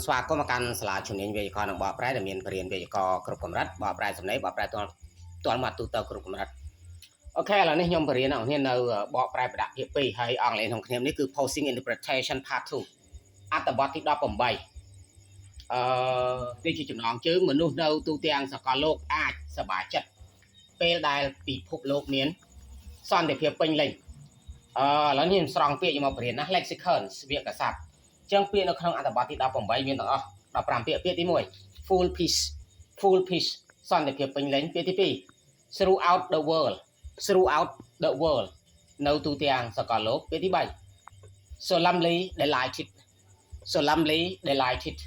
ស្វាគមន៍មកកាន់សាលាជំនាញវេយ្យាករណ៍និងបកប្រែដែលមានបរិញ្ញាបត្រវេយ្យាករណ៍គ្រប់កម្រិតបកប្រែសំឡេងបកប្រែទាល់មាត់ទូទៅគ្រប់កម្រិតអូខេឥឡូវនេះខ្ញុំបរិញ្ញាអ្នកនរនៅបកប្រែប្រដាក់ភាគ2ហើយអង់គ្លេសក្នុងគ្នានេះគឺ Posting Interpretation Part 2អត្ថបទទី18នេះជាចំណងជើងមនុស្សនៅទូទាំងសកលលោកអាចសប្បាយចិត្តពេលដែលពិភពលោកមានសន្តិភាពពេញលេញឥឡូវនេះខ្ញុំស្រង់ពាក្យមកបរិញ្ញាណា Lexicon ស្វៀកស័ព្ទចឹងពាក្យនៅក្នុងអត្ថបទទី18មានទាំងអស់15ពាក្យពាក្យទី1 full peace សន្តិភាពពេញលេញពាក្យទី2 throughout the world នៅទូទាំងសកលលោកពាក្យទី3 solemnly delighted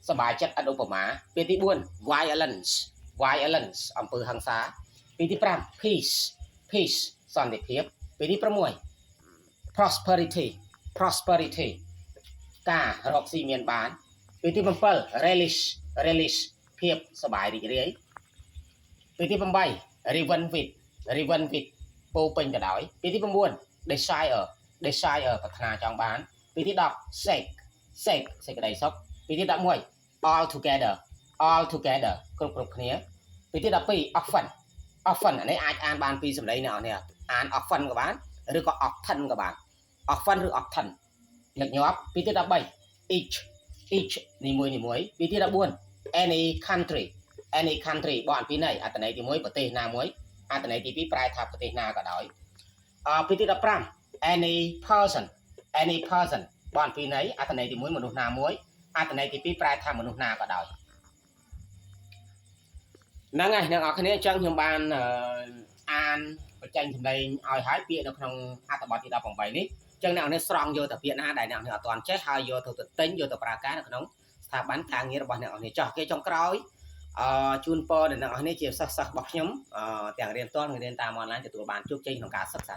សប្បាយចិត្តឥតឧបមាពាក្យទី4 violence អំពើហិង្សាពាក្យទី5 peace សន្តិភាពពាក្យទី6 prosperity ការរកស៊ីមានបានពាក្យទី7 relish ភាពសប្បាយរីករាយពាក្យទី8 revenge with ពោពេញទៅដោយពាក្យទី9 desire ប្រាថ្នាចង់បានពាក្យទី10 sake សេចក្តីសុខពាក្យទី11 all together គ្រប់គ្នាពាក្យទី12 often អានេះអាចអានបានពីសម្ដីអ្នកនរអាន often ក៏បានឬក៏ often ក៏បាន often ឬ often ញឹកញាប់ពាក្យទី13 each នីមួយពាក្យទី14 any country បកអំពីន័យអត្ថន័យទី1ប្រទេសណាមួយអត្ថន័យទី2ប្រែថាប្រទេសណាក៏ដោយពាក្យទី15 any person បកអំពីន័យអត្ថន័យទី1មនុស្សណាមួយអត្ថន័យទី2ប្រែថាមនុស្សណាក៏ដោយហ្នឹងហើយអ្នកនរគ្នាអញ្ចឹងខ្ញុំបានអានបញ្ចេញសម្លេងឲ្យហើយពាក្យនៅក្នុងអត្ថបទទី18នេះអញ្ចឹងអ្នកនរស្រង់យកតែពាក្យណាដែលអ្នកនរអត់ទាន់ចេះហើយយកទៅទិញយកទៅប្រើការនៅក្នុងស្ថាប័នការងាររបស់អ្នកនរចោះគេចុងក្រោយជូនពរដល់អ្នកនរនេះជាសិស្សរបស់ខ្ញុំទាំងរៀនផ្ទាល់និងរៀនតាមអនឡាញទទួលបានជោគជ័យក្នុងការសិក្សា